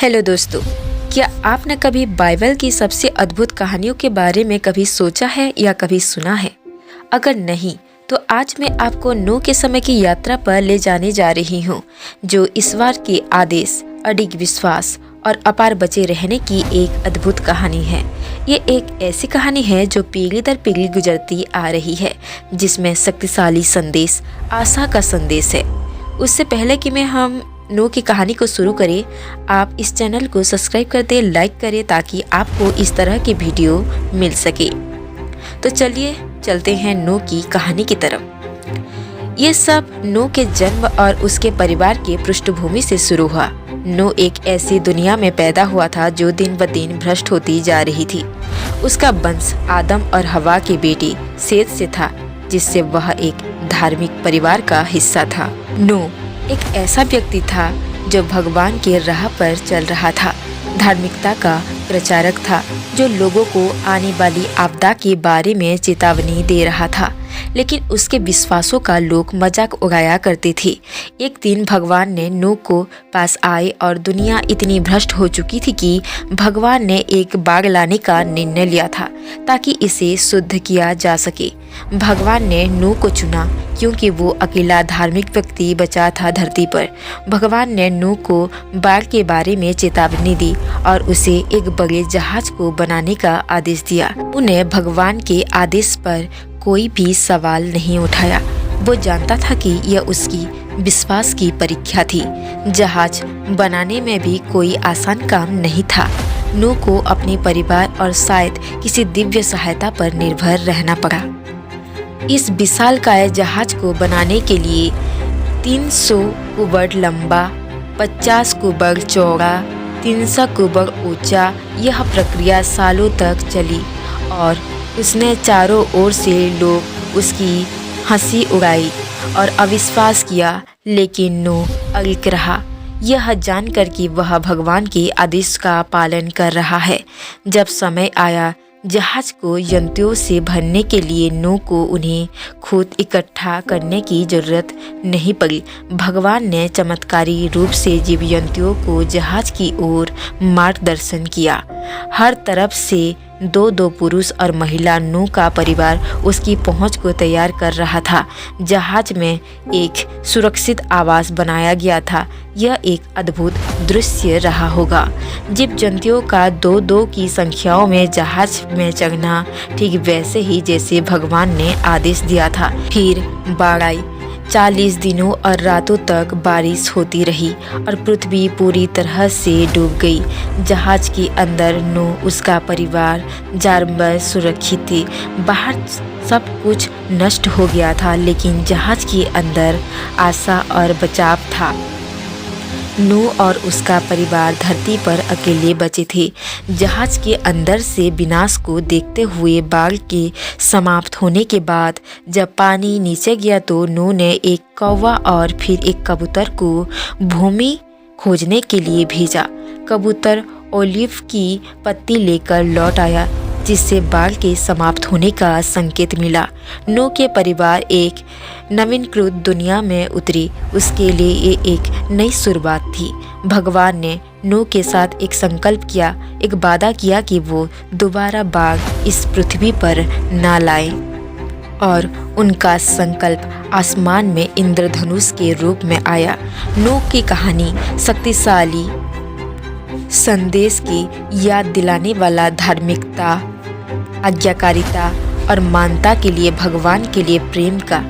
Hello दोस्तों, क्या आपने कभी बाइबल की सबसे अद्भुत कहानियों के बारे में कभी सोचा है या कभी सुना है? अगर नहीं, तो आज मैं आपको नूह के समय की यात्रा पर ले जाने जा रही हूँ, जो ईश्वर के आदेश, अडिग विश्वास और अपार बचे रहने की एक अद्भुत कहानी है। ये एक ऐसी कहानी है जो पीढ़ी दर पीढ़ी गुजरती आ रही है, जिसमें शक्तिशाली संदेश, आशा का संदेश है। उससे पहले कि हम नूह की कहानी को शुरू करें, आप इस चैनल को सब्सक्राइब कर दें, लाइक करें ताकि आपको इस तरह की वीडियो मिल सके। तो चलिए चलते हैं नूह की कहानी की तरफ। ये सब नूह के जन्म और उसके परिवार के पृष्ठभूमि से शुरू हुआ। नूह एक ऐसी दुनिया में पैदा हुआ था जो दिन ब दिन भ्रष्ट होती जा रही थी। उसका वंश आदम और हवा की बेटी सेत से था, जिससे वह एक धार्मिक परिवार का हिस्सा था। नूह एक ऐसा व्यक्ति था जो भगवान के राह पर चल रहा था, धार्मिकता का प्रचारक था, जो लोगों को आने वाली आपदा के बारे में चेतावनी दे रहा था, लेकिन उसके विश्वासों का लोग मजाक उड़ाया करते थे। एक दिन भगवान ने नूह को पास आए और दुनिया इतनी भ्रष्ट हो चुकी थी कि भगवान ने एक बाग लाने का निर्णय लिया था ताकि इसे शुद्ध किया जा सके। भगवान ने नूह को चुना क्योंकि वो अकेला धार्मिक व्यक्ति बचा था धरती पर। भगवान ने नूह को बाग के बारे में चेतावनी दी और उसे एक बड़े जहाज को बनाने का आदेश दिया। उन्हें भगवान के आदेश पर कोई भी सवाल नहीं उठाया। वो जानता था कि यह उसकी विश्वास की परीक्षा थी। जहाज बनाने में भी कोई आसान काम नहीं था। नूह को अपने परिवार और शायद किसी दिव्य सहायता पर निर्भर रहना पड़ा। इस विशालकाय जहाज को बनाने के लिए 300 कुबड़ लंबा, 50 कुबड़ चौड़ा, 300 कुबड़ ऊंचा यह प्रक्रिया सालों तक चली और उसने चारों ओर से लोग उसकी हंसी उड़ाई और अविश्वास किया, लेकिन नूह अड़िग रहा, यह जानकर कि वह भगवान के आदेश का पालन कर रहा है। जब समय आया जहाज को यंत्रों से भरने के लिए, नूह को उन्हें खुद इकट्ठा करने की जरूरत नहीं पड़ी। भगवान ने चमत्कारी रूप से जीव यंत्रों को जहाज की ओर मार्गदर्शन किया। हर तरफ से दो पुरुष और महिला नूह का परिवार उसकी पहुंच को तैयार कर रहा था। जहाज में एक सुरक्षित आवास बनाया गया था। यह एक अद्भुत दृश्य रहा होगा। जीव जंतुओं का दो की संख्याओं में जहाज में चढ़ना, ठीक वैसे ही जैसे भगवान ने आदेश दिया था। फिर बाढ़ आई। 40 दिनों और रातों तक बारिश होती रही और पृथ्वी पूरी तरह से डूब गई। जहाज के अंदर नूह, उसका परिवार, जानवर सुरक्षित थे। बाहर सब कुछ नष्ट हो गया था, लेकिन जहाज के अंदर आशा और बचाव था। नूह और उसका परिवार धरती पर अकेले बचे थे। जहाज के अंदर से विनाश को देखते हुए बाढ़ के समाप्त होने के बाद जब पानी नीचे गया, तो नूह ने एक कौवा और फिर एक कबूतर को भूमि खोजने के लिए भेजा। कबूतर ओलिव की पत्ती लेकर लौट आया, जिससे बाढ़ के समाप्त होने का संकेत मिला। नूह के परिवार एक नवीनकृत दुनिया में उतरी। उसके लिए ये एक नई शुरुआत थी। भगवान ने नूह के साथ एक संकल्प किया, एक वादा किया कि वो दोबारा बाढ़ इस पृथ्वी पर ना लाए। और उनका संकल्प आसमान में इंद्रधनुष के रूप में आया। नूह की कहानी शक्तिशाली संदेश की याद दिलाने वाला, धार्मिकता, आज्ञाकारिता और मानवता के लिए भगवान के लिए प्रेम का।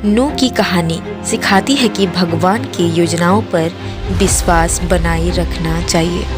नूह की कहानी सिखाती है कि भगवान की योजनाओं पर विश्वास बनाए रखना चाहिए।